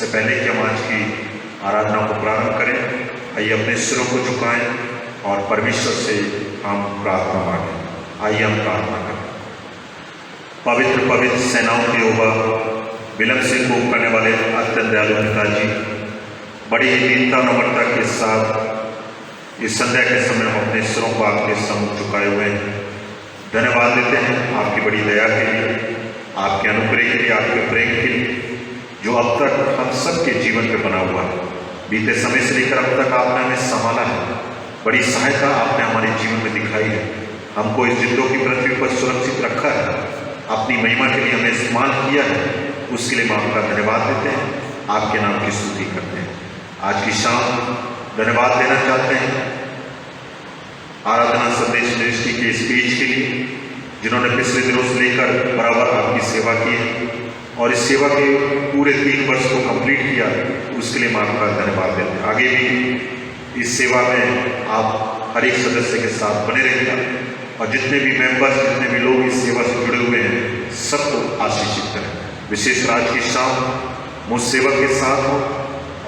इससे पहले कि हम आज की आराधना को प्रारंभ करें, आइए अपने सिरों को झुकाएं और परमेश्वर से हम प्रार्थना मांगें। आइए हम प्रार्थना करें। पवित्र पवित्र सेनाओं के यहोवा, विलंब से कोप करने वाले अत्यंत दयालु पिताजी, बड़ी ही दीनता नम्रता के साथ इस संध्या के समय हम अपने सिरों को आपके सम्मुख झुकाए हुए हैं। धन्यवाद देते हैं आपकी बड़ी दया के लिए, आपके अनुग्रह के लिए, आपके प्रेम के लिए, जो अब तक हम सबके जीवन में बना हुआ है। बीते समय से लेकर अब तक आपने हमें संभाला है, बड़ी सहायता आपने हमारे जीवन में दिखाई है, हमको इस जिंदों की पृथ्वी पर सुरक्षित रखा है, अपनी महिमा के लिए हमें इस्तेमाल किया है। उसके लिए हम आपका धन्यवाद देते हैं, आपके नाम की स्तुति करते हैं। आज की शाम धन्यवाद देना चाहते हैं आराधना संदेश मिनिस्ट्री के इस पेज के लिए, जिन्होंने पिछले दिनों से लेकर बराबर आपकी सेवा की है और इस सेवा के पूरे 3 वर्ष को कंप्लीट किया। उसके लिए हम आपका धन्यवाद देते हैं। आगे भी इस सेवा में आप हर एक सदस्य के साथ बने रहिएगा और जितने भी मेंबर्स, जितने भी लोग इस सेवा से जुड़े हुए हैं, सबको आशीषित करें। विशेष आज की शाम मुझ सेवक के साथ हो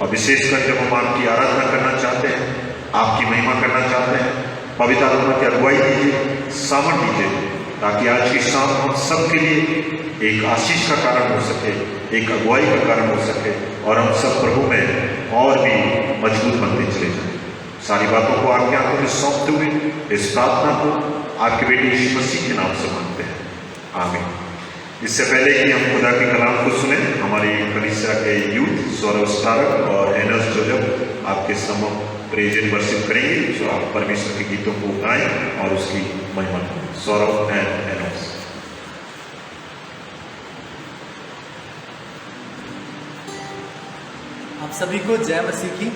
और विशेषकर जब हम आपकी आराधना करना चाहते हैं, आपकी महिमा करना चाहते हैं, पवित्र आत्मा की अगुवाई दीजिए, सामर्थ दीजिए, ताकि आज की शाम हम सबके लिए एक आशीष का कारण हो सके, एक अगुवाई का कारण हो सके और हम सब प्रभु में और भी मजबूत बनते चले जाएं। सारी बातों को आपके हाथों में सौंपते हुए इस प्रार्थना को आपके बेटे यीशु मसीह के नाम से मांगते हैं, आमीन। इससे पहले कि हम खुदा के कलाम को सुने, हमारी कलीसिया के यूथ सौरव स्टारक और एनस जोजब आपके सम्मुख प्रेज एंड वर्शिप करेंगे, जो आप परमेश्वर के गीतों को गाएं और उसकी महिमा करें। सौरव एंड एनस। आप सभी को जय मसीह की।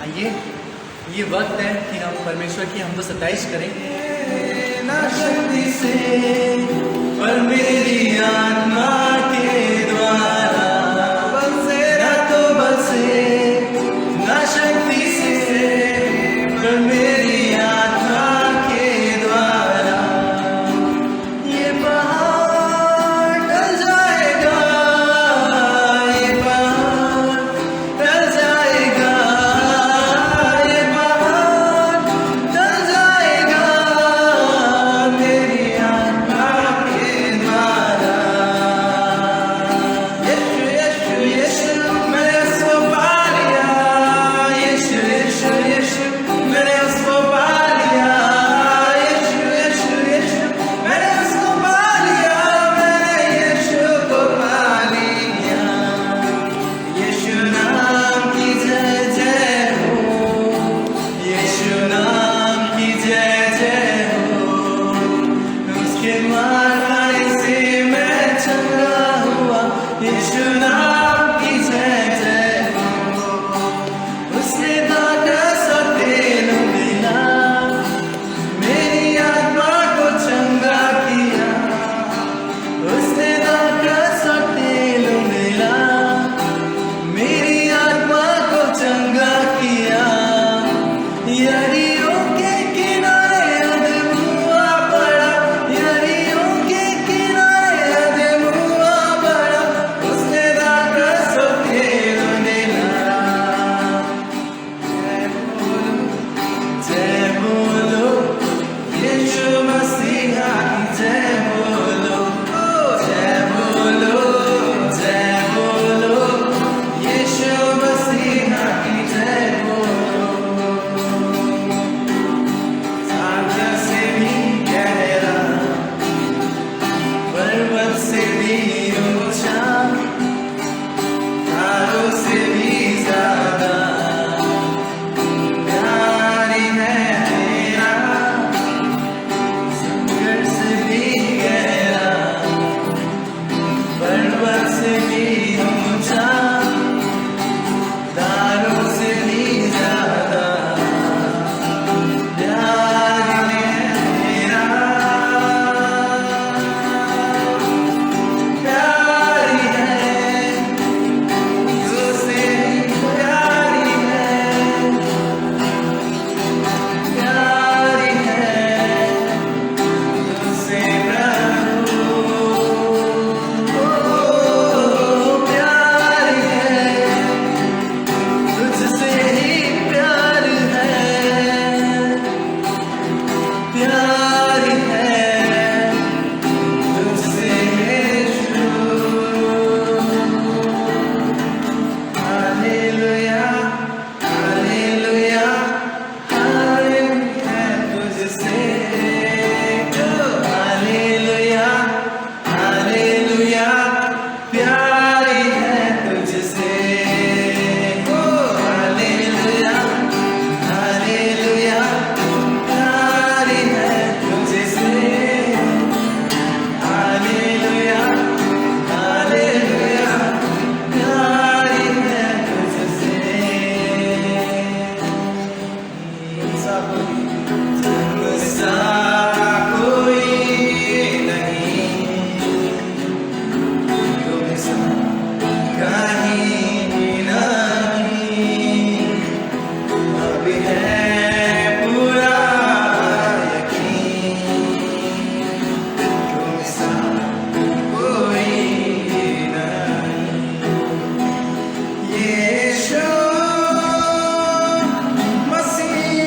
आइए, ये वक्त है कि हम परमेश्वर की हमको सताइश करें। ना शक्ति से पर मेरी आत्मा के द्वारा बसे, ना तो बसे, ना शक्ति से पर मेरी आत्मा के द्वारा ये पहाड़ टल जाएगा, ये पहाड़ टल जाएगा, ये पहाड़ टल जाएगा मेरी आत्मा के द्वारा। यीशु मसीह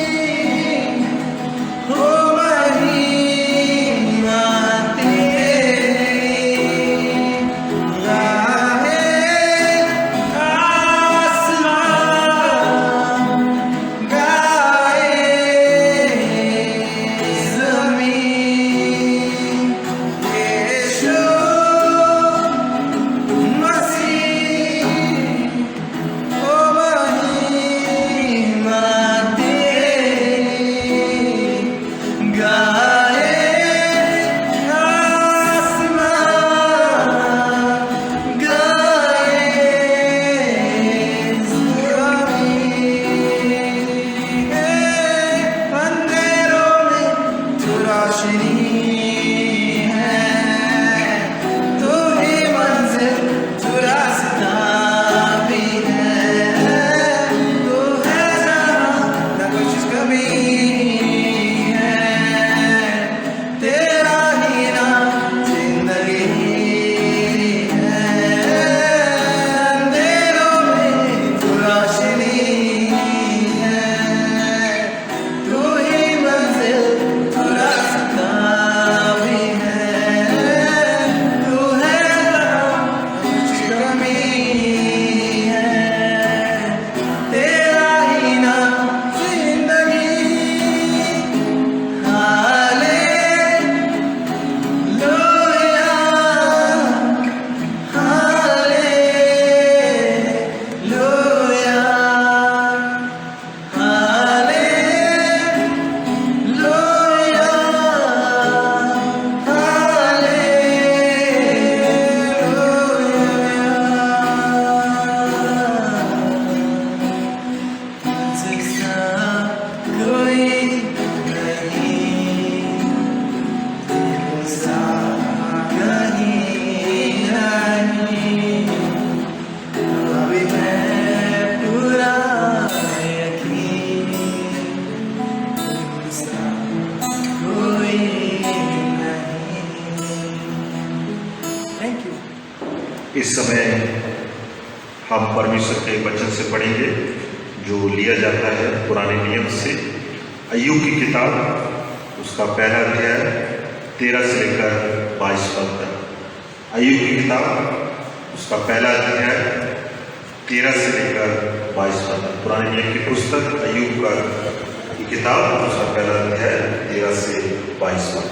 हो महिमा तेरी, गाहे आसमान, गाए ज़मीन। यीशु मसीह हो महिमा तेरी, गाए आसमान, गाए ज़मीन। अंधेरों में तू रोशनी है, तू ही मंजिल, तू रास्ता भी है, तू है जहाँ न कुछ कमी है, तेरा ही नाम जिंदगी है। अंधेरों में तू रोशनी है, तू ही मंजिल, तू रास्ता भी है, तू है जहाँ कुछ कमी है, तेरा ही नाम जिंदगी। हालेलुया, हालेलुया, तुझसा कोई नहीं, तुझसा कहीं नहीं, अभी मैं पूरा यकीन, तुझसा कोई नहीं। Thank you. इस समय हम परमेश्वर के वचन से पढ़ेंगे जो लिया जाता है पुराने नियम से, अय्यूब की किताब, उसका पहला अध्याय 13 से लेकर 22 पद तक। अय्यूब की किताब, उसका पहला अध्याय 13 से लेकर 22 पद तक। पुराने नियम की पुस्तक अय्यूब की किताब, उसका पहला अध्याय 13 से 22 पद।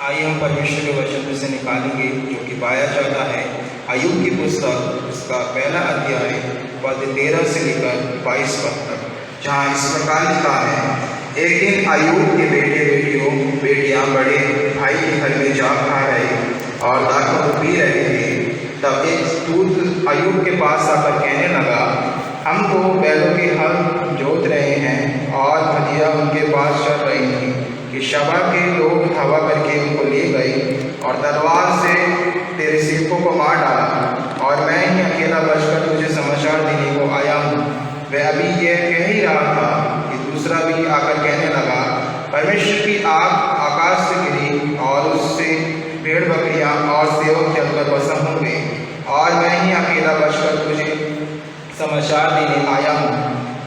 आइए हम परमेश्वर के वचन में से निकालेंगे जो कि पाया जाता है अय्यूब की पुस्तक, उसका पहला अध्याय पद 13 से लेकर 22 पद तक, जहाँ इस प्रकार लिखा है। एक दिन अय्यूब के बेटियां बड़े भाई के घर में जा खा रहे और दाखमधु पी रहे थे। तब एक दूत अय्यूब के पास आकर कहने लगा, हम तो बैलों के हल जोत रहे हैं और भलिया उनके पास चल रही थी कि शबा के लोग धावा करके उनको ले गए और तलवार से तेरे सिक्कों को मार डाला, और मैं ही अकेला बचकर तुझे समाचार देने को आया हूँ। वह अभी यह कह ही रहा था कि दूसरा भी आकर कहने लगा, परमेश्वर की आग आकाश से गिरी और उससे भेड़ बकरियां और सेवक जलकर भस्म होंगे, और मैं ही अकेला बचकर तुझे समाचार देने आया हूँ।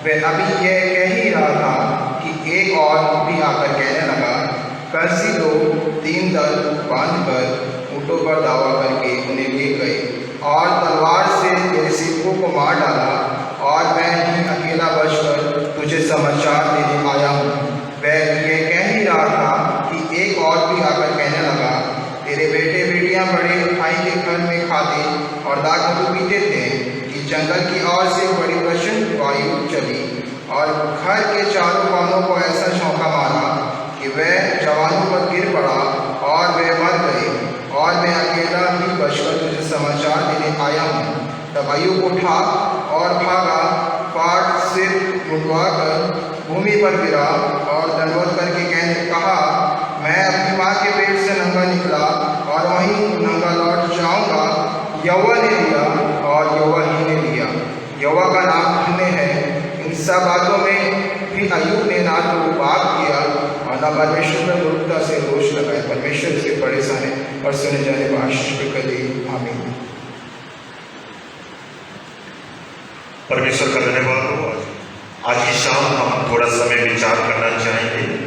वह अभी यह कह ही रहा था कि एक और भी आकर कहने लगा, कर्सी लोग 3 दल बांधकर ऊँटों पर दावा करके उन्हें ले गए और तलवार से तेरे सिक्कों को मार डाला, और मैं ही अकेला बचकर तुझे समाचार देने आया हूँ। वह ये कह ही रहा था कि एक और भी आकर कहने लगा, तेरे बेटे बेटियां बड़े भाई के घर में खाते और दाखमधु पीते थे कि जंगल की ओर से बड़ी प्रचंड वायु चली और घर के चारों कोनों को ऐसा झोंका मारा कि वह जवानों पर गिर पड़ा और वे मर गए, और मैं अकेला ही बचकर तुझे समाचार देने आया हूँ। तब अय्यूब उठा और भागा, पाट सिर मुड़वाकर भूमि पर गिरा और दंडवत करके कहने कहा, मैं अपनी माँ के पेट से नंगा निकला और वहीं नंगा लौट जाऊंगा। यहोवा ने लिया और यहोवा ही ने लिया, यहोवा का नाम धन्य है। इन सब बातों में भी अय्यूब ने ना तो पाप किया और ना परमेश्वर पर मूर्खता से दोष लगाए। परमेश्वर से बड़े सारे और सुने जाने पर आशीष करें। आमीन। परमेश्वर का धन्यवाद हो। आज की शाम हम थोड़ा समय विचार करना चाहेंगे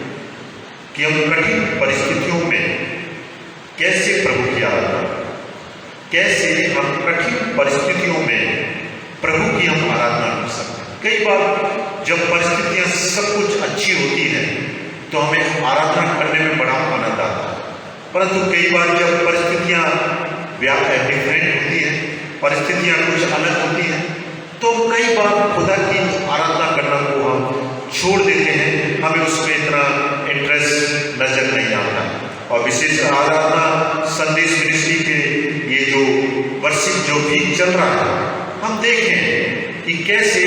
कि हम कठिन परिस्थितियों में कैसे प्रभु की आराधना, कैसे हम कठिन परिस्थितियों में प्रभु की हम आराधना कर सकते हैं। कई बार जब परिस्थितियां सब कुछ अच्छी होती है तो हमें आराधना करने में बड़ा आनंद आता है, परंतु कई बार जब परिस्थितियां डिफरेंट होती है, परिस्थितियां कुछ अलग होती हैं, तो कई बार खुदा की आराधना करना को हम छोड़ देते हैं, हमें उसमें इतना इंटरेस्ट नजर नहीं आता। और विशेष आराधना संदेश मिनिस्ट्री के ये जो वर्षिप जो भी चल रहा है, हम देखें कि कैसे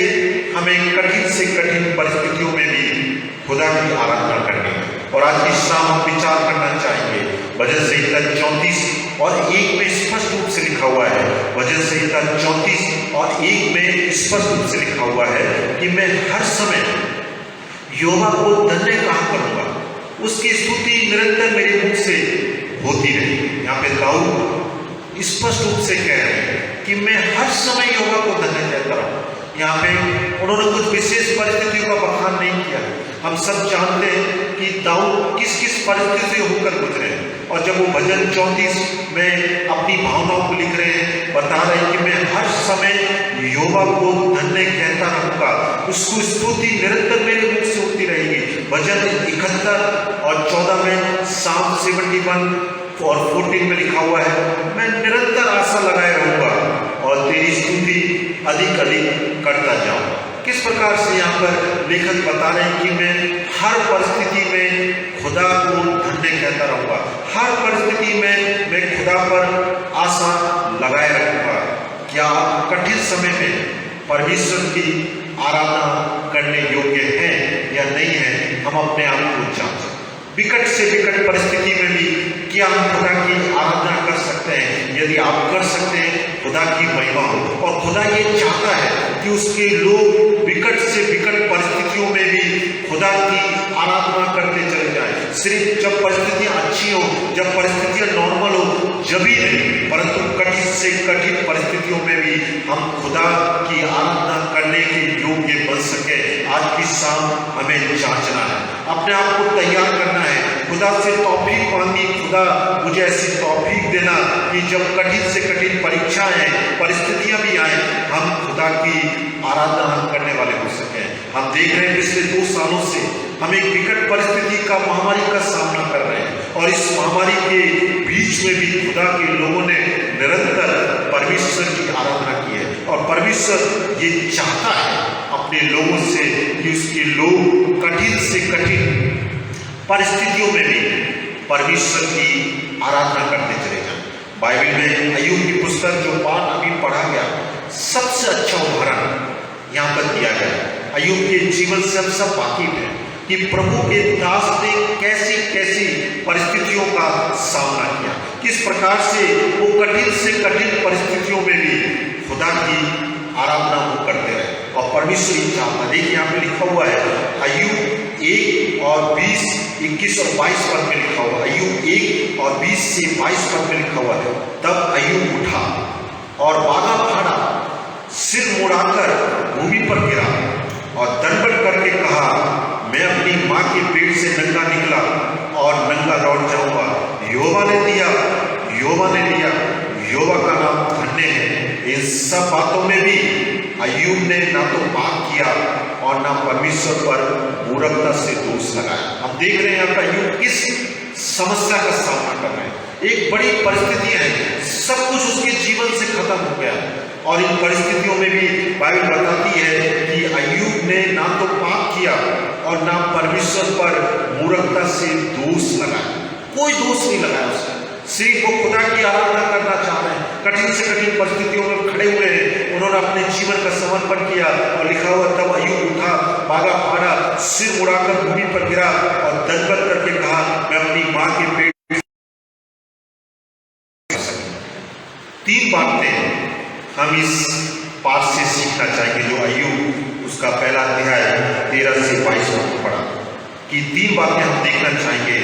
हमें कठिन से कठिन परिस्थितियों में भी खुदा की आराधना करनी है। और आज की शाम हम विचार करना चाहेंगे भजन संहिता 34 और 1 में स्पष्ट रूप से लिखा हुआ है, भजन संहिता 34 और 1 में स्पष्ट रूप से लिखा हुआ है कि मैं हर समय यहोवा को धन्य कहा करूंगा, उसकी स्तुति निरंतर मेरे मुख से होती रही। यहाँ पे दाऊद स्पष्ट रूप से कह रहे हैं कि मैं हर समय यहोवा को धन्य कहता हूँ। यहाँ पे उन्होंने कुछ विशेष परिस्थितियों का बखान नहीं किया। हम सब जानते हैं कि दाऊद किस किस परिस्थिति से होकर गुजरे हैं, और जब वो भजन 34 में अपनी भावनाओं को लिख रहे हैं, बता रहे हैं कि मैं हर समय यहोवा को धन्य कहता रहूंगा, उसकी स्तुति निरंतर मेरे मुख से होती रहेगी। भजन 71 और 14 में साम 71 और 14 में लिखा हुआ है, मैं निरंतर आशा लगाए रहूंगा और तेरी स्तुति अधिक अधिक करता जाऊंगा। किस प्रकार से यहाँ पर लेखक बता रहे हैं कि मैं हर परिस्थिति में खुदा को धन्य कहता रहूंगा, हर परिस्थिति में मैं खुदा पर आशा लगाए रखूंगा। क्या आप कठिन समय में परमेश्वर की आराधना करने योग्य हैं या नहीं है, हम अपने आप को जांचें। विकट से विकट परिस्थिति में भी क्या हम खुदा की आराधना कर सकते हैं? यदि आप कर सकते हैं, खुदा की महिमा हो। और खुदा ये चाहता है कि उसके लोग विकट से विकट परिस्थितियों में भी खुदा की आराधना करते चले जाएं। सिर्फ जब परिस्थितियां अच्छी हो, जब परिस्थितियां नॉर्मल हो, जब ही नहीं, परंतु कठिन से कठिन परिस्थितियों में भी हम खुदा की आराधना करने के योग्य बन सके। आज की शाम हमें जांचना है, अपने आप को तैयार करना है, खुदा से तौफीक मांगी, खुदा मुझे ऐसी तौफीक देना कि जब कठिन से कठिन परीक्षाएं, परिस्थितियां भी आए, हम खुदा की आराधना करने वाले हो सके। हम देख रहे हैं पिछले 2 सालों से हम एक विकट परिस्थिति का, महामारी का सामना कर रहे हैं, और इस महामारी के बीच में भी खुदा के लोगों ने निरंतर परमेश्वर की आराधना की है। और परमेश्वर ये चाहता है अपने लोगों से कि उसके लोग कठिन से कठिन परिस्थितियों में भी परमेश्वर की आराधना करते चले जाएं। बाइबल में अय्यूब की पुस्तक जो पाठ अभी पढ़ा गया, सबसे अच्छा उदाहरण यहाँ पर दिया गया। अय्यूब के जीवन से हम सब वाकिफ हैं कि प्रभु के दास ने कैसी कैसी परिस्थितियों का सामना किया, किस प्रकार से वो कठिन से कठिन परिस्थितियों में भी खुदा की आराधना वो करते रहे। और परमेश्वर ही चाहता, देखिए यहाँ पे लिखा हुआ है अय्यूब 1 और 20, 21 और 22 पद में लिखा हुआ, अय्यूब 1 और 20 से 22 पद में लिखा हुआ है। तब अय्यूब उठा और बागा फाड़ा, सिर मुड़ाकर भूमि पर गिरा और दंडवत करके कहा, मैं अपनी माँ के पेट से नंगा निकला और नंगा लौट जाऊंगा। यहोवा ने दिया, यहोवा ने लिया, यहोवा का नाम धन्य है। इन सब बातों में भी अय्यूब ने ना तो पाप किया और ना परमेश्वर पर मूर्खता से दोष लगाया। हम देख रहे हैं यहाँ पर अय्यूब किस समस्या का सामना कर रहे हैं। एक बड़ी परिस्थिति है, सब कुछ उसके जीवन से खत्म हो गया, और इन परिस्थितियों में भी बाइबल बताती है कि अय्यूब ने ना तो पाप किया और ना परमेश्वर पर मूर्खता से दोष लगाया। कोई दोष नहीं लगाया उसने, सिर्फ वो खुदा की आराधना करना चाह रहे हैं। कठिन से कठिन परिस्थितियों में खड़े हुए हैं, उन्होंने अपने जीवन का समर्पण किया। और लिखा हुआ, तब अय्यूब उठा, बागा फाड़ा, सिर मुड़ाकर भूमि पर गिरा और दंडवत करके कहा, मैं अपनी माँ के पेट। 3 बातें हम इस पाठ से सीखना चाहेंगे जो अय्यूब उसका पहला अध्याय 13 से 22 में पढ़ा, कि 3 बातें हम देखना चाहेंगे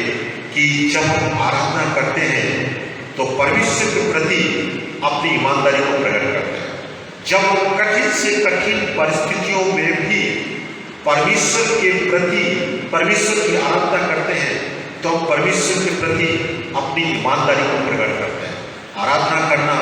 कि जब हम आराधना करते हैं तो परमेश्वर के प्रति अपनी ईमानदारी को प्रकट करते हैं। जब हम कठिन से कठिन परिस्थितियों में भी परमेश्वर के प्रति परमेश्वर की आराधना करते हैं, तो हम परमेश्वर के प्रति अपनी ईमानदारी को प्रकट करते हैं। आराधना करना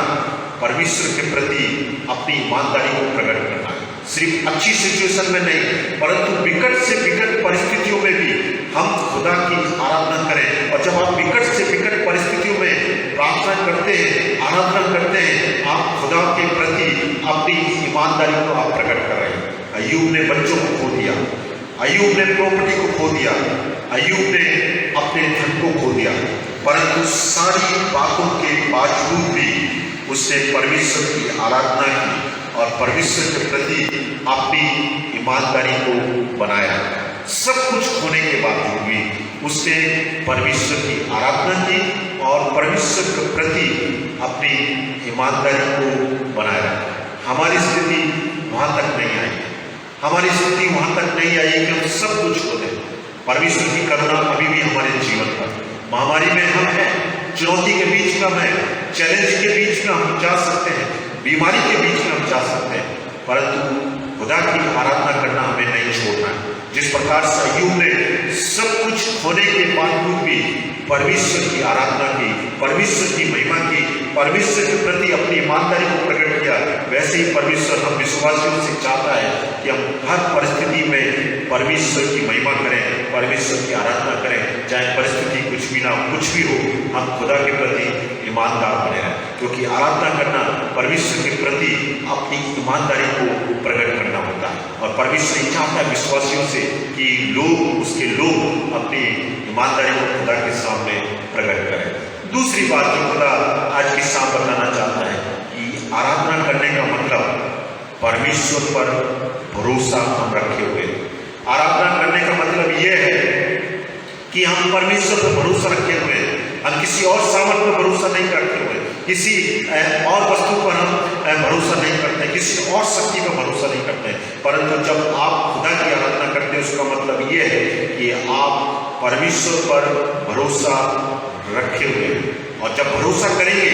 परमेश्वर के प्रति अपनी ईमानदारी को प्रकट करना है। सिर्फ अच्छी सिचुएशन में नहीं, परंतु विकट से विकट परिस्थितियों में भी हम खुदा की आराधना करें। और जब आप विकट से विकट परिस्थितियों में प्रार्थना करते हैं, आराधना करते हैं, आप खुदा के प्रति अपनी ईमानदारी को आप प्रकट कर रहे हैं। अय्यूब ने बच्चों को खो दिया, अय्यूब ने प्रॉपर्टी को खो दिया, अय्यूब ने अपने धन को खो दिया, परंतु सारी बातों के बावजूद भी उसने परमेश्वर की आराधना की और परमेश्वर के प्रति अपनी ईमानदारी को बनाया। सब कुछ होने के बावजूद भी उसने परमेश्वर की आराधना की और परमेश्वर के प्रति अपनी ईमानदारी को बनाया। हमारी स्थिति वहां तक नहीं आई, हमारी स्थिति वहां तक नहीं आई कि हम सब कुछ हो गए। परमेश्वर की करुणा अभी भी हमारे जीवन पर, महामारी में हम हैं, चुनौती के बीच में हम हैं, चैलेंज के बीच में हम जा सकते हैं, बीमारी के बीच में हम जा सकते हैं, परंतु खुदा की आराधना करना हमें नहीं छोड़ना है। जिस प्रकार से अय्यूब ने सब कुछ होने के बावजूद भी परमेश्वर की आराधना की, परमेश्वर की महिमा की, परमेश्वर के प्रति अपनी ईमानदारी को प्रकट किया, वैसे ही परमेश्वर हम विश्वासियों से चाहता है कि हम हर परिस्थिति में परमेश्वर की महिमा करें, परमेश्वर की आराधना करें। चाहे परिस्थिति कुछ भी ना कुछ भी हो, हम खुदा के प्रति ईमानदार बने रहें, क्योंकि आराधना करना परमेश्वर के प्रति अपनी ईमानदारी को प्रकट करना होता है। और परमेश्वर चाहता है विश्वासियों से कि उसके लोग अपनी ईमानदारी को खुदा के सामने प्रकट करें। दूसरी बात जो खुदा आज की शाम बताना चाहता है कि आराधना करने का मतलब परमेश्वर पर भरोसा हम रखे हुए। आराधना करने का मतलब यह है कि हम परमेश्वर पर भरोसा रखे हुए हैं, हम किसी और सामर्थ पर भरोसा नहीं रखे हुए, किसी और वस्तु पर हम भरोसा नहीं करते, किसी और शक्ति पर भरोसा नहीं करते। परंतु जब आप खुदा की आराधना करते हैं, उसका मतलब ये है कि आप परमेश्वर पर भरोसा रखे हुए हैं। और जब भरोसा करेंगे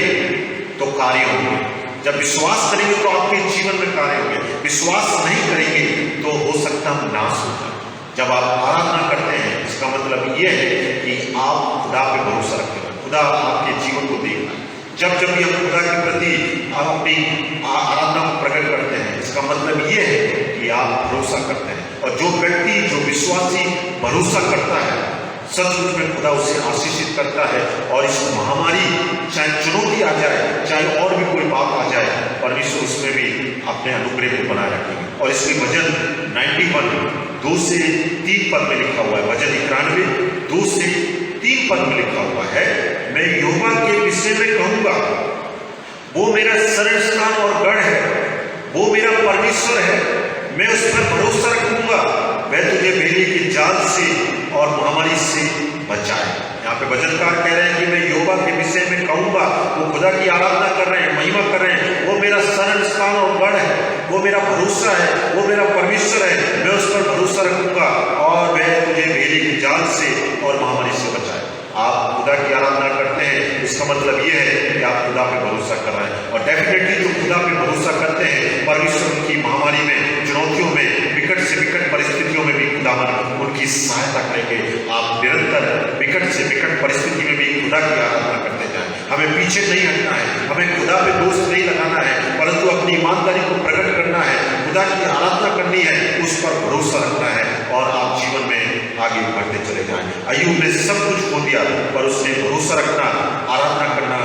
तो कार्य होंगे, जब विश्वास करेंगे तो आपके जीवन में कार्य होंगे, विश्वास नहीं करेंगे तो हो सकता है नाश होगा। जब आप आराधना करते हैं, इसका मतलब यह है कि आप खुदा पे भरोसा रखें, खुदा आपके जीवन को देखना। जब जब भी हम खुदा के प्रति अपनी आराधना को प्रकट करते हैं, इसका मतलब यह है कि आप भरोसा करते हैं। और जो व्यक्ति, जो विश्वासी भरोसा करता है, सचमुच में खुदा उसे आशीषित करता है। और इस महामारी, चाहे चुनौती आ जाए, चाहे और भी कोई बात आ जाए, परमेश्वर उसमें भी अपने अनुग्रह को बनाए रखेंगे। और इसलिए भजन 91 2 से 3 पद में लिखा हुआ है, भजन 91 2 से 3 पद में लिखा हुआ है, मैं यहोवा के विषय में कहूंगा, वो मेरा शरण स्थान और गढ़ है, वो मेरा परमेश्वर है, मैं उस पर भरोसा रखूंगा, वह तुझे भेड़िए के जाल से और महामारी से बचाए। यहाँ पे भजनकार कह रहे हैं कि मैं यहोवा के विषय में कहूंगा, वो खुदा की आराधना कर रहे हैं, महिमा कर रहे हैं, वो मेरा शरण स्थान और गढ़ है, वो मेरा भरोसा है, वो मेरा परमेश्वर है, मैं उस पर भरोसा रखूंगा और वह तुझे भेड़िए के जाल से और महामारी से बचाए। आप खुदा की आराधना करते हैं, इसका मतलब यह है कि आप खुदा पे भरोसा कर रहे हैं। और डेफिनेटली जो खुदा पे भरोसा करते हैं, परमेश्वर की महामारी में, चुनौतियों में, विकट से विकट परिस्थितियों में भी खुदा उनकी सहायता करेंगे। आप निरंतर विकट से विकट परिस्थिति में भी खुदा की आराधना करते जाएं। हमें पीछे नहीं हटना है, हमें खुदा पे दोष नहीं लगाना है, परंतु अपनी ईमानदारी को प्रकट करना है, खुदा की आराधना करनी है, उस पर भरोसा रखना है और आप जीवन में आगे बढ़ते चले जाएं। अय्यूब ने सब कुछ खो दिया, पर उसने भरोसा रखना, आराधना करना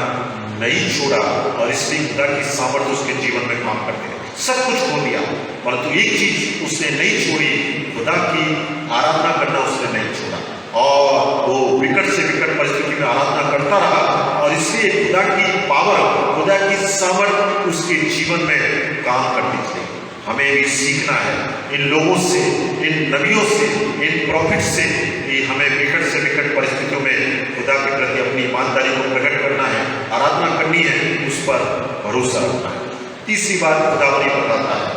नहीं छोड़ा, और इसलिए खुदा की सामर्थ्य उसके जीवन में काम करते हैं। सब कुछ खो दिया, परंतु एक चीज उसने नहीं छोड़ी, खुदा की आराधना करना उसने नहीं छोड़ा, और वो विकट से विकट परिस्थिति में आराधना करता रहा। और इसलिए खुदा की पावर, खुदा की सामर्थ्य उसके जीवन में काम करती चली। हमें भी सीखना है इन लोगों से, इन नबियों से, इन प्रॉफिट से, कि हमें विकट से विकट परिस्थितियों में खुदा के प्रति अपनी ईमानदारी को प्रकट करना है, आराधना करनी है, उस पर भरोसा रखना है। तीसरी बात खुदावंद बताता है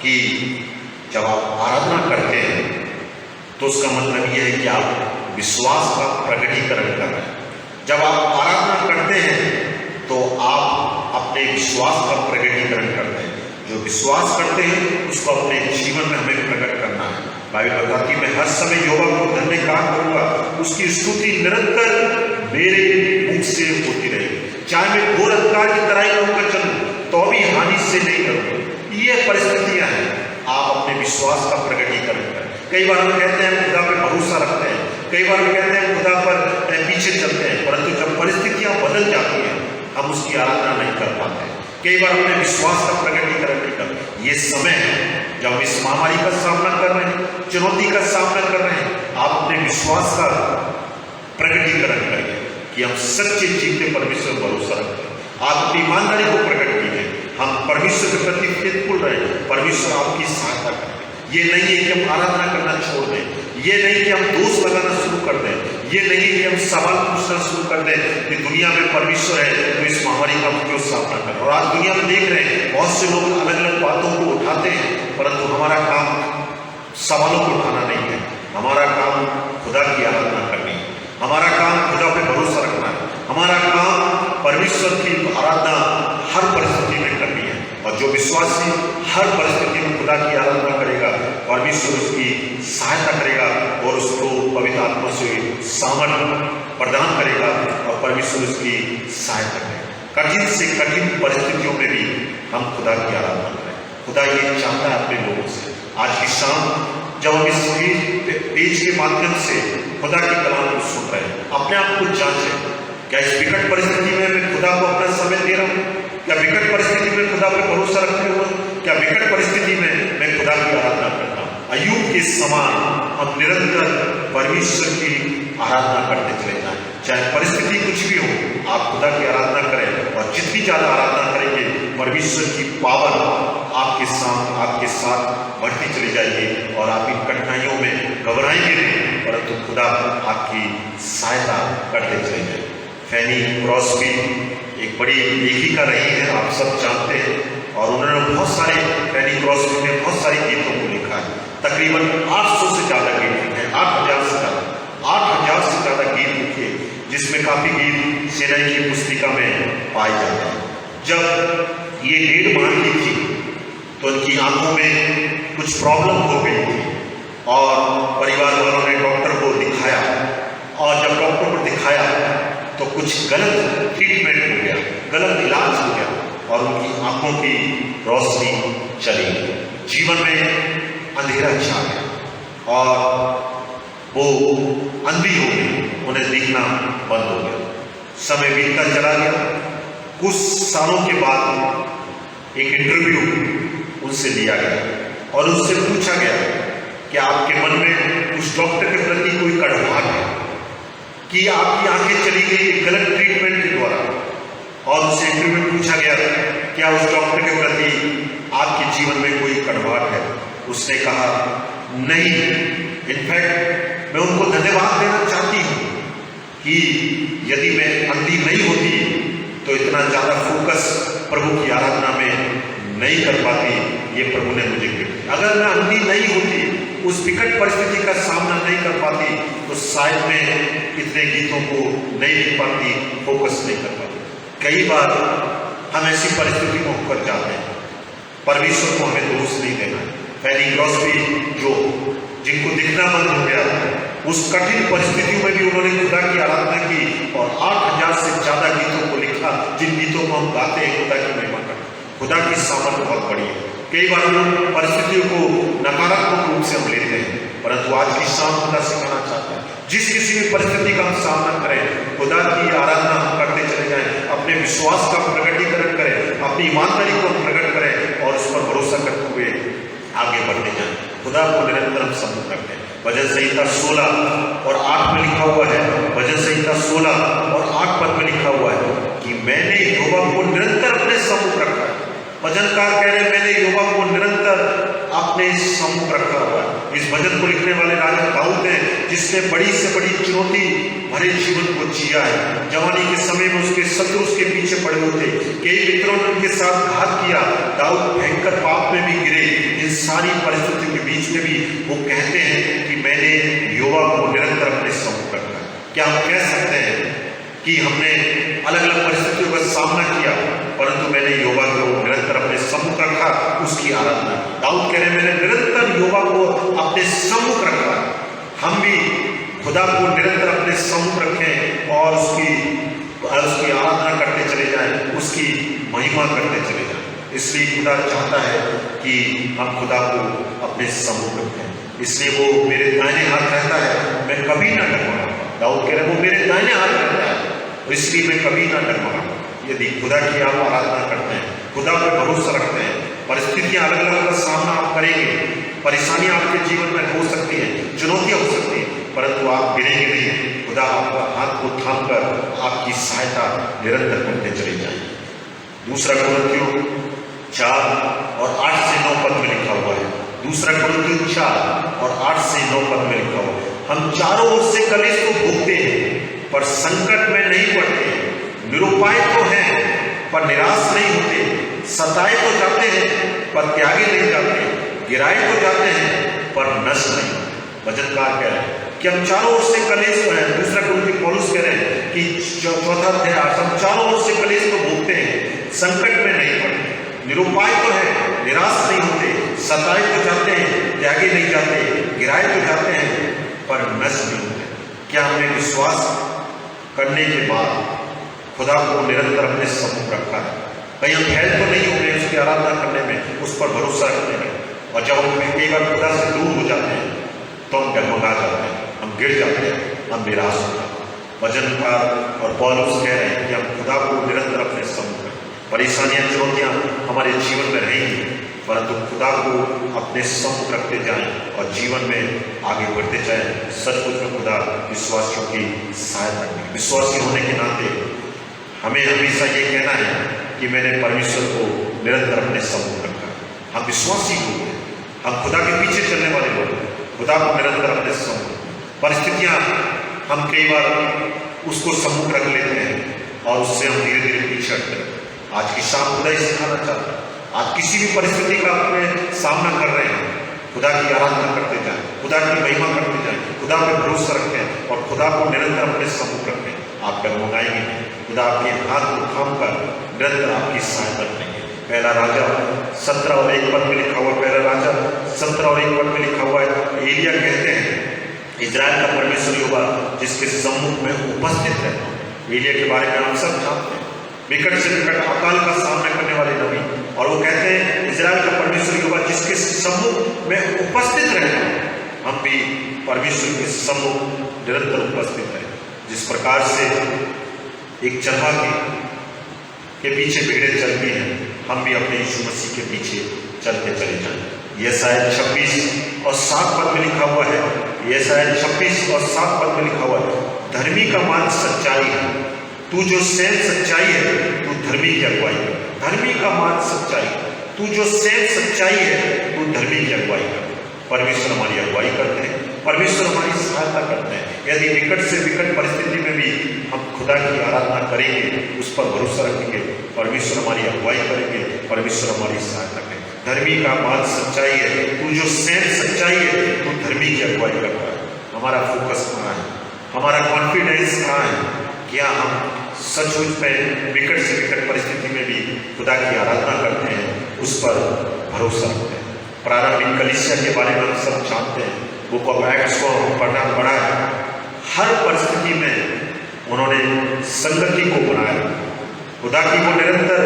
कि जब आप आराधना करते हैं तो उसका मतलब यह है कि आप विश्वास का प्रकटीकरण कर रहे हैं। जब आप आराधना करते हैं तो आप अपने विश्वास का प्रकटीकरण करते हैं। जो विश्वास करते हैं उसको अपने जीवन में हमें प्रकट करना है। बाइबल बताती है, मैं हर समय यहोवा को धन्यवाद करूंगा, उसकी स्तुति निरंतर मेरे मुख से होती रहेगी। चाहे मैं घोर अंधकार की तराई में होकर चलूं तो भी हानि से नहीं डरूंगा। ये परिस्थितियां हैं, आप अपने विश्वास का प्रकटीकरण करें। कई बार हम कहते हैं खुदा पे भरोसा रखते हैं, कई बार हम कहते हैं खुदा पर पीछे चलते हैं, परंतु जब परिस्थितियां बदल जाती हैं हम उसकी आराधना नहीं कर पाते। कई बार अपने विश्वास का प्रकटीकरण नहीं करते। ये समय है जब हम इस महामारी का सामना कर रहे हैं, चुनौती का सामना कर रहे हैं, आप अपने विश्वास का प्रकटीकरण करिए कि हम सच्चे जीते परमेश्वर पर भरोसा रखते हैं। आप अपनी ईमानदारी को प्रकट कीजिए, हम परमेश्वर के प्रति फेथफुल रहे, परमेश्वर आपकी सहायता करें। ये नहीं है कि हम आराधना करना छोड़ दें, ये नहीं कि हम दोष लगाना शुरू कर दें, ये नहीं कि हम सवाल पूछना शुरू कर दें कि दुनिया में परमेश्वर है तो इस महामारी का क्यों सामना करें। और आज दुनिया में देख रहे हैं बहुत से लोग अलग अलग बातों को उठाते हैं, परंतु हमारा काम सवालों को उठाना नहीं है, हमारा काम खुदा की आराधना करनी है, हमारा काम खुदा पे भरोसा रखना है, हमारा काम परमेश्वर की आराधना हर परिस्थिति में करनी है। और जो विश्वासी हर परिस्थिति में खुदा की आराधना करेगा, परमेश्वर उसकी सहायता करेगा और उसको पवित्र आत्मा से सामर्थ्य प्रदान करेगा और परमेश्वर उसकी सहायता करेगा। कठिन से कठिन परिस्थितियों में भी हम खुदा की आराधना करें। खुदा ये चाहता है अपने लोगों से। आज की शाम जब हम इस पेज के माध्यम से खुदा की कलाम को सुन रहे हैं, अपने आप को जांचें, क्या इस विकट परिस्थिति में मैं खुदा को अपना समय दे रहा हूँ? क्या विकट परिस्थिति में खुदा पर भरोसा रखते हुए, क्या विकट परिस्थिति में मैं खुदा की आराधना करता हूँ? अय्यूब के समान हम निरंतर परमेश्वर की आराधना करते चले जाएं। चाहे परिस्थिति कुछ भी हो, आप खुदा की आराधना करें और जितनी ज्यादा आराधना करेंगे परमेश्वर की पावर आपके साथ बढ़ती चली जाएगी और आप इन कठिनाइयों में घबराएंगे नहीं, परंतु खुदा आपकी सहायता करते चले जाएंगे। फैनी क्रॉस्बी एक बड़ी लेखिका रही है, आप सब जानते हैं, और उन्होंने बहुत सारे फैनी क्रॉस्बी ने बहुत सारे गीतों को लिखा है। तकरीबन 800 से ज्यादा गीत लिखे हैं, 8,000 से ज्यादा गीत लिखे, जिसमें काफी गीत सेनाई की पुस्तिका में पाए जाते हैं। जब ये 1.5 माह की थी तो उनकी आंखों में कुछ प्रॉब्लम हो गई थी और परिवार वालों ने डॉक्टर को दिखाया, और जब डॉक्टर को दिखाया तो कुछ गलत ट्रीटमेंट हो गया, गलत इलाज हो गया और उनकी आंखों की रोशनी चली गई, जीवन में अंधेरा छा गया और वो अंधी हो गई, उन्हें दिखना बंद हो गया। समय बीतता चला गया। कुछ सालों के बाद एक इंटरव्यू उनसे लिया गया और उनसे पूछा गया कि आपके मन में उस डॉक्टर के प्रति कोई कड़वाहट है कि आपकी आंखें चली गई गलत ट्रीटमेंट के द्वारा, और उससे इंटरव्यू में पूछा गया क्या उस डॉक्टर के प्रति आपके जीवन में कोई कड़वाहट है? उसने कहा नहीं, इनफैक्ट मैं उनको धन्यवाद देना चाहती हूँ कि यदि मैं अंधी नहीं होती तो इतना ज्यादा फोकस प्रभु की आराधना में नहीं कर पाती, ये प्रभु ने मुझे गिफ्ट। अगर मैं अंधी नहीं होती, उस विकट परिस्थिति का सामना नहीं कर पाती, तो शायद मैं इतने गीतों को नहीं लिख पाती, फोकस नहीं कर पाती। कई बार हम ऐसी परिस्थिति में होकर जाते हैं, परमेश्वर को हमें दोष नहीं देना है। फैनी क्रॉस्बी जो जिनको दिखना बंद हो गया, उस कठिन परिस्थितियों में भी उन्होंने खुदा की आराधना की और 8,000 से ज्यादा गीतों को लिखा, जिन गीतों को हम गाते हैं खुदा की महिमा करते। खुदा की सामर्थ बहुत बड़ी है। कई बार हम परिस्थितियों को नकारात्मक रूप से हम लेते हैं, परंतु आज की शाम खुदा सिखाना चाहता है जिस किसी भी परिस्थिति का हम सामना करें, खुदा की आराधना हम करते चले जाएं, अपने विश्वास का प्रकटीकरण करें, अपनी ईमानदारी को प्रकट करें और उस पर भरोसा करते हुए आगे बढ़ते जाएं। खुदा को निरंतर हम सम्मुख रखें। भजन संहिता 16 और 8 में लिखा हुआ है, भजन संहिता 16 और 8 पद में लिखा हुआ है कि मैंने यहोवा को निरंतर अपने सम्मुख रखा है। भजनकार कह रहे हैं मैंने यहोवा को निरंतर अपने सम्मुख रखा हुआ है। इस भजन को लिखने वाले राजा दाऊद हैं, जिसने बड़ी से बड़ी चुनौती भरे जीवन को जिया है। जवानी के समय में उसके शत्रु उसके पीछे पड़े हुए थे, कई मित्रों ने उनके साथ घात किया, दाऊद भयंकर पाप में भी गिरे। इन सारी परिस्थितियों के बीच में भी वो कहते हैं कि मैंने यहोवा को निरंतर अपने सम्मुख रखा है। क्या हम कह सकते हैं कि हमने अलग अलग परिस्थितियों का सामना किया, परंतु मैंने यहोवा को निरंतर अपने सम्मुख रखा, उसकी आराधना की। दाऊद कह रहे हैं, मैंने निरंतर यहोवा को अपने सम्मुख रखा। हम भी खुदा को निरंतर अपने सम्मुख रखें और उसकी आराधना करते चले जाएं, उसकी महिमा करते चले जाएं। इसलिए खुदा चाहता है कि हम खुदा को अपने सम्मुख रखें। इसलिए वो मेरे दाहिने हाथ रहता है, मैं कभी ना डगमगाऊंगा। दाऊद कह रहे हैं, वो मेरे दाहिने हाथ रहता है, इसलिए मैं कभी ना डगमगाऊंगा। यदि खुदा की आप आराधना करते हैं, खुदा पर भरोसा रखते हैं, परिस्थितियां अलग अलग का सामना आप करेंगे, परेशानियां आपके जीवन में हो सकती हैं, चुनौतियां हो सकती हैं, परंतु आप गिरेंगे नहीं। खुदा आपका हाथ को थाम कर आपकी सहायता निरंतर करते चले जाएंगे। दूसरा कुरिन्थियों 4 और 8 से 9 पद में लिखा हुआ है। दूसरा कुरिन्थियों 4 और 8 से 9 पद में लिखा हुआ है, हम चारों ओर से कलेश को भोगते हैं पर संकट में नहीं पड़ते, निरुपाय तो हैं पर निराश नहीं होते, सताए तो जाते हैं पर त्यागे नहीं जाते, गिराए तो जाते हैं पर नष्ट नहीं। वचनकार कह रहे हैं कि हम चारों ओर से कलेश को हैं। दूसरा कुरिन्थियों पौलुस कह रहे हैं कि चौथा अध्याय, हम चारों ओर से कलेश को भोगते हैं, संकट में नहीं पड़ते, निरुपाय तो है, निराश नहीं होते, सताए तो जाते हैं, त्यागे नहीं जाते, गिराए तो जाते हैं पर नष्ट नहीं होते। क्या हमने विश्वास करने के बाद खुदा को निरंतर अपने सम्मुख रखा है? कहीं हम फैल तो नहीं हो गए उसकी आराधना करने में, उस पर भरोसा रखने में? और जब हम कई बार खुदा से दूर हो जाते हैं तो हम डगमगा जाते हैं, हम गिर जाते हैं, हम निराश हो जाते हैं। वचनकार और पौलुस कह रहे हैं कि हम खुदा को निरंतर अपने सम्मुख रखें। परेशानियां, चुनौतियां हमारे जीवन में रहेंगी, परंतु खुदा को अपने सम्मुख रखते जाएं और जीवन में आगे बढ़ते जाएं। सचमुच में खुदा विश्वासियों की सहायता करें। विश्वासी होने के नाते हमें हमेशा ये कहना है कि मैंने परमेश्वर को निरंतर अपने सम्मुख रखा। हम विश्वासी लोग हैं, हम खुदा के पीछे चलने वाले लोग हैं, खुदा को निरंतर अपने सम्मुख। परिस्थितियां हम कई बार उसको सम्मुख रख लेते हैं और उससे हम धीरे धीरे पीछे हटते हैं। आज की शाम खुदा ही सिखाना चाहता है, आज किसी भी परिस्थिति का अपने सामना कर रहे हैं, खुदा की आराधना करते जाएं, खुदा की महिमा करते जाएं, खुदा पे भरोसा रखें और खुदा को निरंतर अपने सम्मुख रखें। आप डगमगाएंगे नहीं, खुदा आपके हाथ को थाम कर निरंतर आपकी सहायता करेंगे। पहला राजा 17 और 1 पद में लिखा हुआ, पहला राजा 17 और 1 पद में लिखा हुआ है, एलिया कहते हैं, इजराइल का परमेश्वर यहोवा जिसके सम्मुख में उपस्थित रहता हूं। एलिया के बारे में हम सब जानते हैं, विकट से विकट अकाल का सामना करने वाले नबी, और वो कहते हैं इजराइल का परमेश्वर यहोवा जिसके सम्मुख में उपस्थित रहता हूं। हम भी परमेश्वर के सम्मुख निरंतर उपस्थित रहे। जिस प्रकार से एक चरवाहा के पीछे भेड़ें चलती हैं, हम भी अपने यीशु मसीह के पीछे चलते चले जाएं। यशायाह 26 और 7 पद में लिखा हुआ है, यशायाह 26 और 7 पद में लिखा हुआ है, धर्मी का मार्ग सच्चाई है, तू जो स्वयं सच्चाई है तू धर्मी की अगुवाई कर। धर्मी का मार्ग सच्चाई, तू जो स्वयं सच्चाई है तू धर्मी की अगुवाई कर। परमेश्वर हमारी अगुवाई करते हैं, परमेश्वर हमारी सहायता करते हैं। यदि विकट से विकट परिस्थिति में भी हम खुदा की आराधना करेंगे, उस पर भरोसा रखेंगे, परमेश्वर हमारी अगुवाई करेंगे, परमेश्वर हमारी सहायता करेंगे। धर्मी का मार्ग सच्चाई है, तू जो स्वयं सच्चाई है तू धर्मी की अगुवाई करता है। हमारा फोकस कहाँ है? हमारा कॉन्फिडेंस कहाँ है? क्या हम सचमुच में विकट से विकट परिस्थिति में भी खुदा की आराधना करते हैं, उस पर भरोसा रखते हैं? प्रारंभिक कलीसिया के बारे में हम सब जानते हैं, बुक ऑफ एक्ट्स को पढ़ना पड़ा है। हर परिस्थिति में उन्होंने संगति को बनाया, खुदा की वो निरंतर,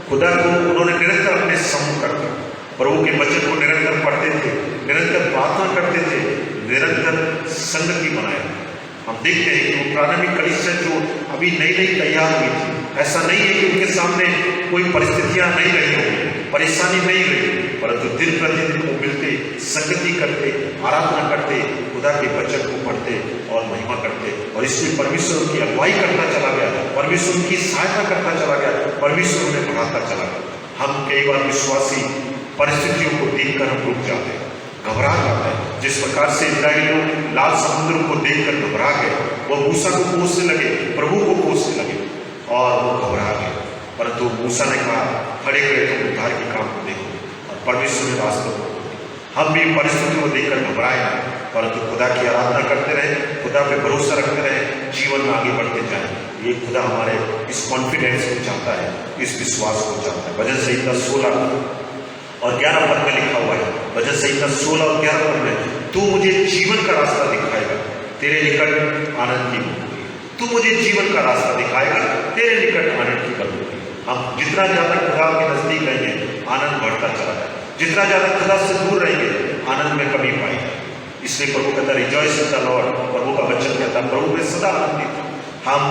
खुदा को उन्होंने निरंतर अपने सम्मुख रखा, प्रभु के वचन को निरंतर पढ़ते थे, निरंतर प्रार्थना करते थे, निरंतर संगति बनाया। हम देखते हैं कि वो प्रारंभिक कलीसिया जो अभी नई नई तैयार हुई थी, ऐसा नहीं है कि उनके सामने कोई परिस्थितियां नहीं रही होंगी, परेशानी नहीं रही, परंतु दिन प्रतिदिन वो मिलते, संगति करते, आराधना करते, खुदा के वचन को पढ़ते और महिमा करते, और इसमें परमेश्वर उनकी अगुवाई करता चला गया, परमेश्वर उनकी सहायता करता चला गया, परमेश्वर उन्हें बढ़ाता चला गया। हम कई बार विश्वासी परिस्थितियों को देखकर हम रुक जाते हैं, घबरा जाते हैं। जिस प्रकार से इजराइली लोग लाल समुद्र को देखकर घबरा गए, वो मूसा को कोसने लगे, प्रभु को कोसने लगे और वो घबरा गए, परंतु मूसा ने कहा, खड़े खड़े तुम उद्धार के काम को देखो, और परमेश्वर ने वास्तव में हम भी परिस्थितियों को देखकर घबराए ना, परंतु खुदा की आराधना करते रहे, खुदा पे भरोसा रखते रहे, जीवन में आगे बढ़ते जाए। ये खुदा हमारे इस कॉन्फिडेंस को चाहता है, इस विश्वास को चाहता है। भजन संहिता 16 और 11 पद में लिखा हुआ है, भजन संहिता 16 और 11 पद में, तू मुझे जीवन का रास्ता दिखाएगा, तेरे निकट आनंद की बलबुली। तू मुझे जीवन का रास्ता दिखाएगा, तेरे निकट आनंद की बलबुली। हम जितना ज्यादा खुदा के नजदीक रहेंगे, आनंद बढ़ता चला जाए। जितना ज्यादा खुदा से दूर रहेंगे, आनंद में कमी पाएंगे। इसलिए प्रभु कहता रिजॉइस इन द लॉर्ड, प्रभु का वचन कहता प्रभु में सदा आनंदित। हम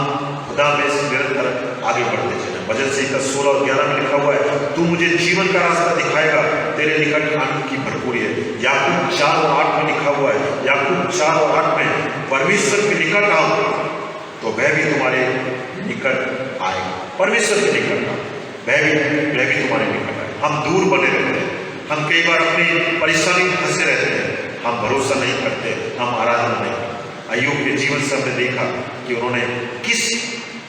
खुदा में निरंतर आगे बढ़ते चले। भजन संहिता 16 और 11 में लिखा हुआ है, तू मुझे जीवन का रास्ता दिखाएगा, तेरे निकट आनंद की भरपूरी है। याकूब 4 और 8 में लिखा हुआ है, याकूब 4 और 8 में, परमेश्वर के निकट आओ तो वह भी तुम्हारे निकट आएगा। परमेश्वर के निकट आओ, वह भी तुम्हारे निकट आए। हम दूर बने रहते हैं, हम कई बार अपनी परेशानी में फंसे रहते हैं, हम भरोसा नहीं करते, हम आराधना नहीं करते। अय्यूब के जीवन से हमने देखा कि उन्होंने किस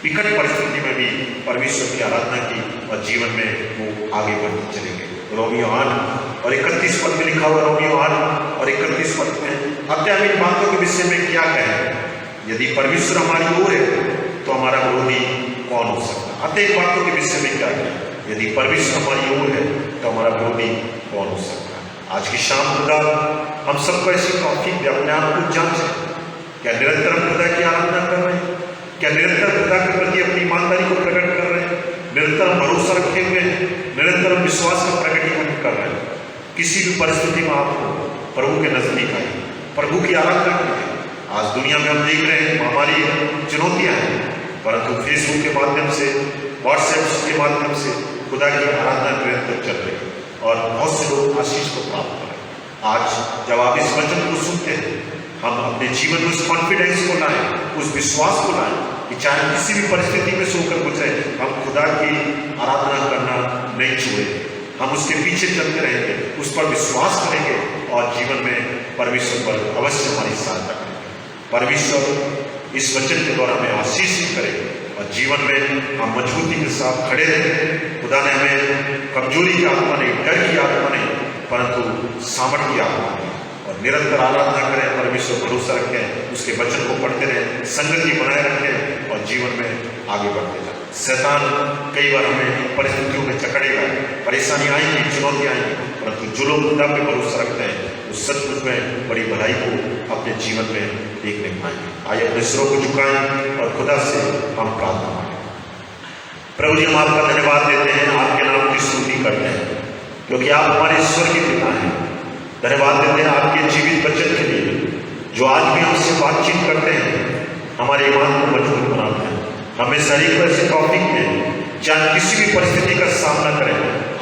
विकट परिस्थिति में भी परमेश्वर की आराधना की और जीवन में वो आगे बढ़ते चले गए। रोमियो 8 और 31 पद में लिखा हुआ, रोमियो 8 और 31 पद में, अतः हम इन बातों के विषय में क्या कहें, यदि परमेश्वर हमारी ओर है तो हमारा विरोधी कौन हो सकता। अतः बातों के विषय में क्या कहें, यदि परमेश्वर हमारी ओर है तो हमारा विरोधी कौन हो सकता है। आज की शाम खुदा हम सबको ऐसी तौफीक दे, अपने आप को जांचें, क्या निरंतर हम खुदा की आराधना कर रहे हैं, क्या निरंतर खुदा के प्रति अपनी ईमानदारी को प्रकट कर रहे हैं, निरंतर हम भरोसा रखे हुए हैं, निरंतर हम विश्वास का प्रकटीकरण कर रहे हैं। किसी भी परिस्थिति में आपको प्रभु के नजदीक आए, प्रभु की आराधना करें। आज दुनिया में हम देख रहे हैं महामारी चुनौतियां हैं, परंतु फेसबुक के माध्यम से, व्हाट्सएप के माध्यम से खुदा की आराधना निरंतर चल रही है और बहुत से लोग आशीष को प्राप्त कर रहे हैं। आज जब आप इस वचन को सुनते हैं, हम अपने जीवन में उस कॉन्फिडेंस को लाएं, उस विश्वास को लाएं कि चाहे किसी भी परिस्थिति में सोकर गुजरे, हम खुदा की आराधना करना नहीं छोड़े, हम उसके पीछे चलते रहेंगे, उस पर विश्वास करेंगे और जीवन में परमेश्वर पर अवश्य हमारी सहायता करेंगे। परमेश्वर इस वचन के द्वारा हमें आशीषित करे और जीवन में हम मजबूती के साथ खड़े रहें। खुदा ने हमें कमजोरी की आत्मा नहीं, डर की आत्मा नहीं, परंतु सामर्थ्य की आत्मा नहीं, और निरंतर आराधना करें, परमेश्वर भरोसा रखें, उसके वचन को पढ़ते रहें, संगति बनाए रखें और जीवन में आगे बढ़ते जाएं। शैतान कई बार हमें परिस्थितियों में जकड़ेगा, परेशानी आएंगी, चुनौतियां आएंगी, परंतु जो लोग खुदा पे भरोसा रखते हैं वो सचमुच में बड़ी भलाई को अपने जीवन में देखने पाएंगे। आइए अपने सिरों को झुकाएं और खुदा से हम प्रार्थना मांगें। प्रभु जी, हम आपका धन्यवाद देते हैं, आपके नाम की स्तुति करते हैं, क्योंकि आप हमारे स्वर्गीय पिता हैं। धन्यवाद देते हैं आपके जीवित वचन के लिए, जो आज भी हमसे बातचीत करते हैं, हमारे ईमान को मजबूत बनाते हैं। हमें शरीर को ऐसे टॉपिक में चाहे किसी भी परिस्थिति का सामना करें,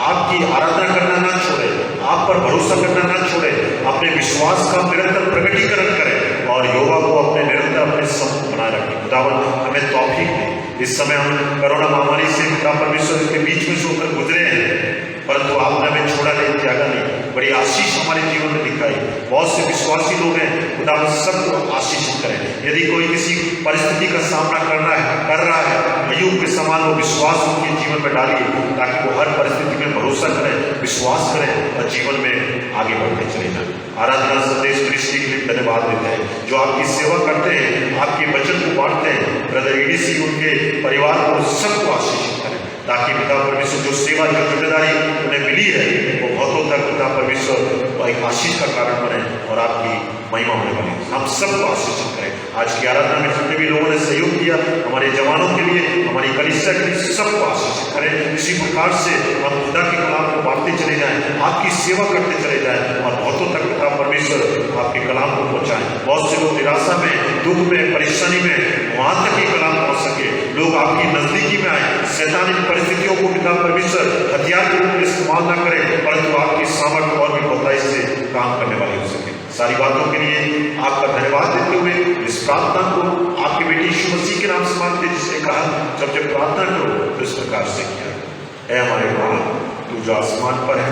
आपकी आराधना करना ना छोड़े, आप पर भरोसा करना ना छोड़े, अपने विश्वास का निरंतर प्रकटीकरण करें और योगा को अपने निरंतर अपने सम्मुख बनाए रखें। खुदावन हमें तौफीक दें। इस समय हम कोरोना महामारी से खुदा परमेश्वर के बीच में से होकर गुजरे हैं, परंतु आपने हमें छोड़ा नहीं, त्यागा नहीं, बड़ी आशीष हमारे जीवन में दिखाई। बहुत से विश्वासी लोग हैं, खुदा हम सबको आशीषित करें। यदि कोई किसी परिस्थिति का सामना कर रहा है, अय्यूब के समान वो विश्वास उनके जीवन में डालिए, ताकि वो हर परिस्थिति में भरोसा करें, विश्वास करें और जीवन में आगे बढ़ते चले जाएं। आराधना संदेश दृष्टि के लिए धन्यवाद देते हैं, जो आपकी सेवा करते हैं, आपके वचन को बांटते हैं। ब्रदर ईडीसी, उनके परिवार को सबको आशीषित करें, ताकि पिता परमेश्वर जो सेवा, जो जिम्मेदारी उन्हें मिली है, वो बहुतों तक पिता परमेश्वर एक आशीष का कारण बने और आपकी महिमा होने वाली। हम सबको आशीषित करें। आज की आराधना में जितने भी लोगों ने सहयोग किया, हमारे जवानों के लिए, हमारी कलीसिया के लिए, सबको आशीषित करें। इसी प्रकार से हम खुदा के कलाम को बांटते चले जाएं, आपकी सेवा करते चले जाएं और बहुतों तक पिता परमेश्वर आपके कलाम को पहुंचाएं। बहुत से लोग निराशा में, दुख में, परेशानी में, वहां तक ये कलाम पहुंच सके, लोग आपकी नजदीकी में आए। शैतानी परिस्थितियों को पिता परमेश्वर हथियार के रूप में इस्तेमाल ना करें, परंतु आपकी सामर्थ्य और भी बताई से काम करने वाली हो सके। सारी बातों के लिए आपका धन्यवाद देते हुए इस प्रार्थना को आपके बेटे यीशु मसीह के नाम से मांगते, जिसने कहा जब प्रार्थना करो तो इस प्रकार से किया, ऐ हमारे बाप, तू जो आसमान पर है,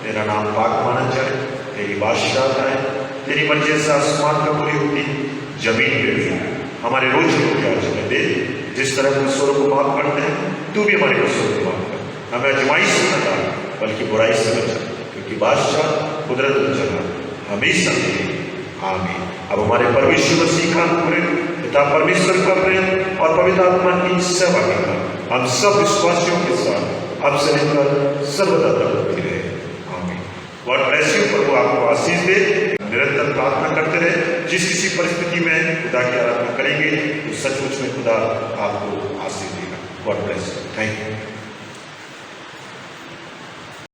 तेरा नाम पाक माना जाए, तेरी बादशाह आए, तेरी मर्जी से आसमान पर पूरी होती जमीन पे भी। हमारे रोज को आज हमें दे, जिस तरह कसूरों को माफ करते हैं, तू भी हमारे कसूरों को माफ कर। हमें अजमाइश से न डाल, बल्कि बुराई से बचा, क्योंकि बादशाह कुदरत जगह हमेशा आमीन। अब हमारे परमेश्वर मसीह का पूरे पिता परमेश्वर का प्रेम और पवित्र आत्मा की सेवा करना हम सब विश्वासियों के साथ अब से लेकर सर्वदा तक होती रहे। आमीन। God bless you. प्रभु आपको आशीष दे। निरंतर प्रार्थना करते रहे। जिस किसी परिस्थिति में खुदा की आराधना करेंगे तो सचमुच में खुदा आपको आशीष देगा। God bless you. Thank you.